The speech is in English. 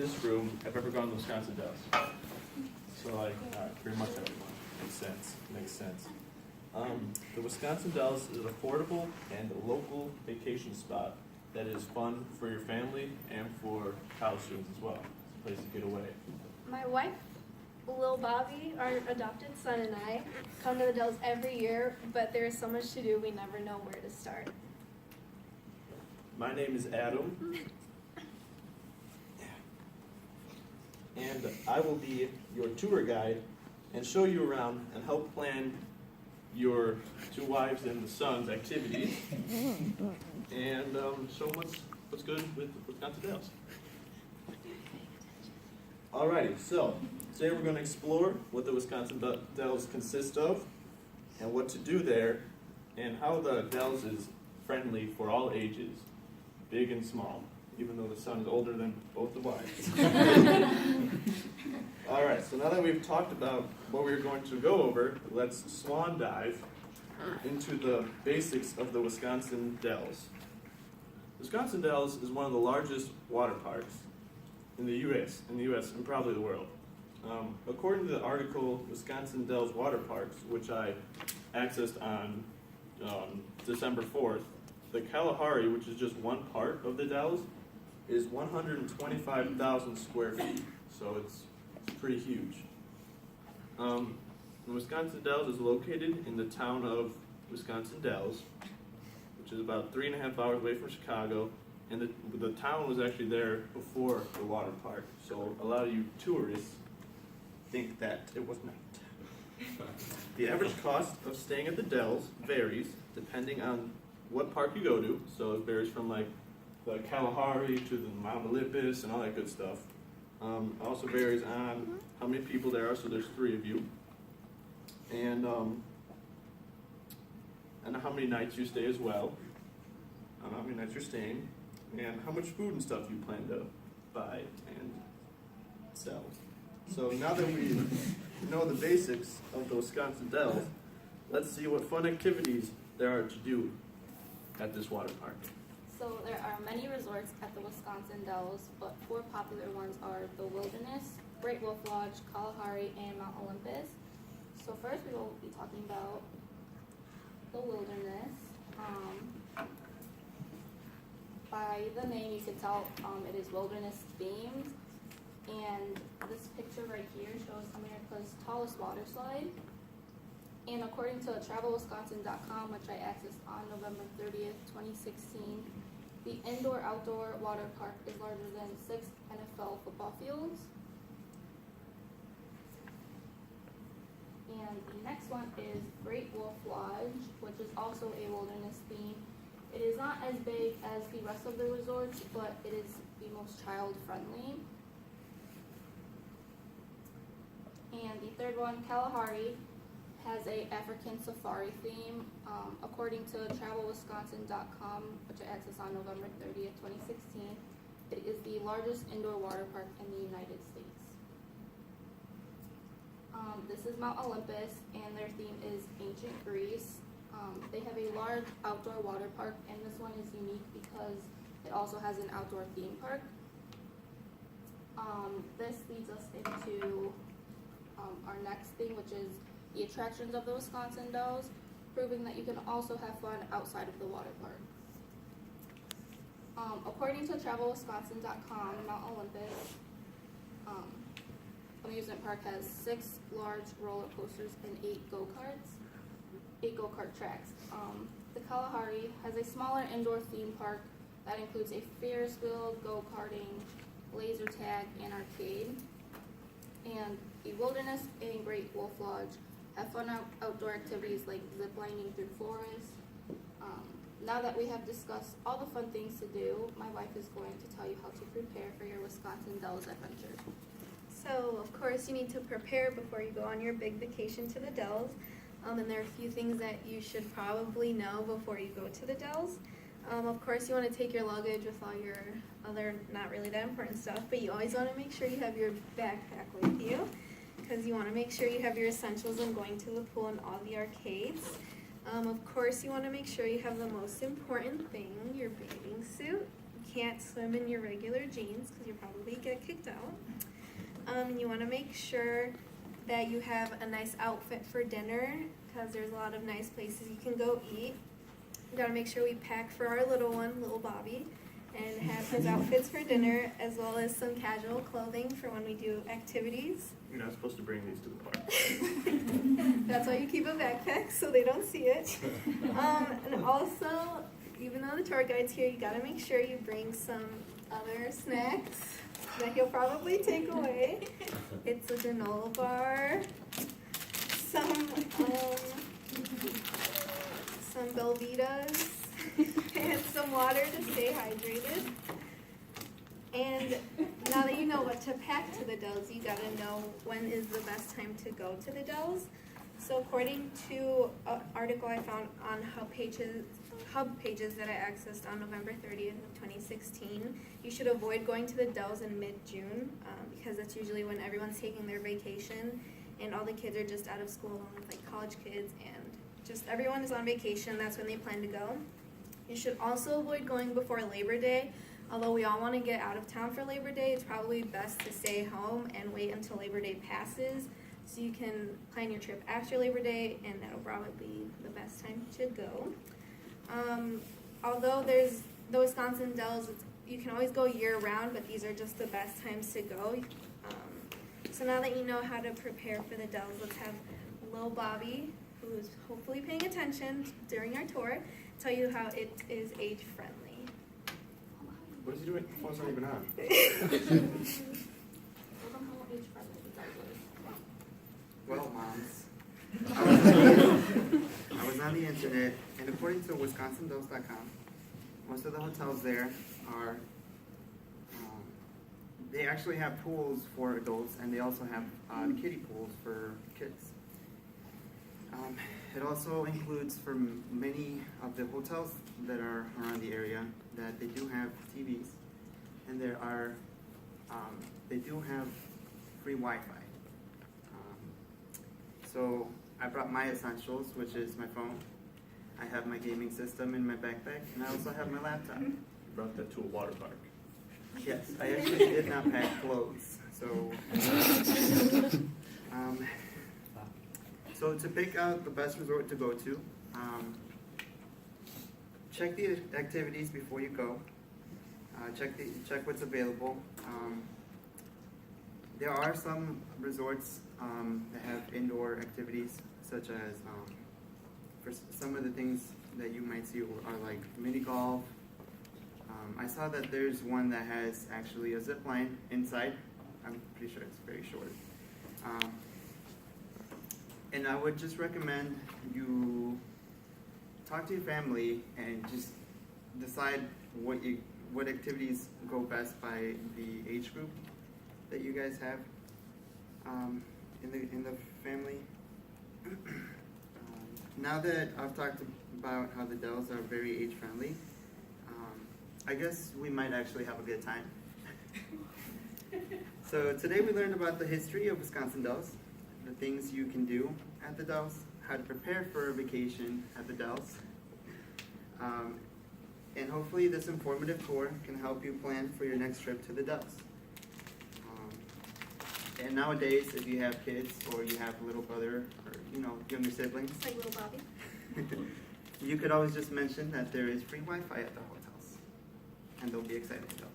this room have ever gone to Wisconsin Dells? So like, pretty much everyone. Makes sense. Makes sense. The Wisconsin Dells is an affordable and local vacation spot that is fun for your family and for college students as well. It's a place to get away. My wife, Lil Bobby, our adopted son, and I come to the Dells every year, but there is so much to do we never know where to start. My name is Adam, and I will be your tour guide and show you around and help plan your two wives and the son's activities and show what's good with Wisconsin Dells. Alrighty, so today we're going to explore what the Wisconsin Dells consist of and what to do there and how the Dells is friendly for all ages, big and small, even though the son is older than both the wives. Alright, so now that we've talked about what we're going to go over, let's swan dive into the basics of the Wisconsin Dells. Wisconsin Dells is one of the largest water parks in the U.S. And probably the world. According to the article Wisconsin Dells Water Parks, which I accessed on December 4th, the Kalahari, which is just one part of the Dells, is 125,000 square feet, so it's pretty huge. The Wisconsin Dells is located in the town of Wisconsin Dells, which is about 3.5 hours away from Chicago, and the town was actually there before the water park, so a lot of you tourists think that it was not. The average cost of staying at the Dells varies depending on what park you go to, so it varies from like the Kalahari to the Mount Olympus and all that good stuff. It also varies on how many people there are, so there's 3 of you, and how many nights you stay as well, how many nights you're staying, and how much food and stuff you plan to buy and sell. So now that we know the basics of the Wisconsin Dells, let's see what fun activities there are to do at this water park. So there are many resorts at the Wisconsin Dells, but 4 popular ones are the Wilderness, Great Wolf Lodge, Kalahari, and Mount Olympus. So first we will be talking about the Wilderness. By the name you can tell it is wilderness themed, and this picture right here shows America's tallest water slide. And according to TravelWisconsin.com, which I accessed on November 30th, 2016, the indoor-outdoor water park is larger than 6 NFL football fields. And the next one is Great Wolf Lodge, which is also a wilderness theme. It is not as big as the rest of the resorts, but it is the most child-friendly. And the third one, Kalahari, has a African safari theme. According to TravelWisconsin.com, which I accessed on November 30th, 2016, it is the largest indoor water park in the United States. This is Mount Olympus, and their theme is ancient Greece. They have a large outdoor water park, and this one is unique because it also has an outdoor theme park. This leads us into our next thing, which is the attractions of the Wisconsin Dells, proving that you can also have fun outside of the water park. According to TravelWisconsin.com, Mount Olympus amusement park has 6 large roller coasters and 8 go-kart tracks. The Kalahari has a smaller indoor theme park that includes a Ferris wheel, go-karting, laser tag, and arcade. And the Wilderness and Great Wolf Lodge have fun outdoor activities like ziplining through forests. Now that we have discussed all the fun things to do, my wife is going to tell you how to prepare for your Wisconsin Dells adventure. So, of course, you need to prepare before you go on your big vacation to the Dells. And there are a few things that you should probably know before you go to the Dells. Of course, you want to take your luggage with all your other not really that important stuff, but you always want to make sure you have your backpack with you, because you want to make sure you have your essentials when going to the pool and all the arcades. Of course, you want to make sure you have the most important thing, your bathing suit. can't swim in your regular jeans because you'll probably get kicked out. And you want to make sure that you have a nice outfit for dinner because there's a lot of nice places you can go eat. We gotta make sure we pack for our little one, little Bobby, and have his outfits for dinner as well as some casual clothing for when we do activities. You're not supposed to bring these to the park. That's why you keep a backpack so they don't see it. And also, even though the tour guide's here, you gotta make sure you bring some other snacks that he'll probably take away. It's a granola bar, some Belvitas, and some water to stay hydrated. And now that you know what to pack to the Dells, you gotta know when is the best time to go to the Dells. So according to an article I found on Hub Pages that I accessed on November 30th of 2016, you should avoid going to the Dells in mid-June because that's usually when everyone's taking their vacation and all the kids are just out of school along with like college kids and just everyone is on vacation. That's when they plan to go. You should also avoid going before Labor Day. Although we all want to get out of town for Labor Day, it's probably best to stay home and wait until Labor Day passes so you can plan your trip after Labor Day, and that'll probably be the best time to go. Although there's the Wisconsin Dells, you can always go year-round, but these are just the best times to go. So now that you know how to prepare for the Dells, let's have Lil Bobby, who is hopefully paying attention during our tour, tell you how it is age-friendly. What is he doing? The phone's not even on. Well, moms, I was on the internet, and according to WisconsinDells.com, most of the hotels there are, they actually have pools for adults, and they also have kiddie pools for kids. It also includes for many of the hotels that are around the area that they do have TVs, and there are, they do have free Wi-Fi. So I brought my essentials, which is my phone. I have my gaming system in my backpack, and I also have my laptop. You brought that to a water park. Yes, I actually did not pack clothes. So, so to pick out the best resort to go to, check the activities before you go. Check what's available. There are some resorts that have indoor activities, such as for some of the things that you might see are like mini golf. I saw that there's one that has actually a zip line inside. I'm pretty sure it's very short. And I would just recommend you talk to your family and just decide what activities go best by the age group that you guys have in the family. Now that I've talked about how the Dells are very age friendly, I guess we might actually have a good time. So today we learned about the history of Wisconsin Dells, the things you can do at the Dells, how to prepare for a vacation at the Dells, and hopefully this informative tour can help you plan for your next trip to the Dells. And nowadays, if you have kids or you have a little brother or younger siblings, Like little Bobby. you could always just mention that there is free Wi-Fi at the hotels, and they'll be excited to go.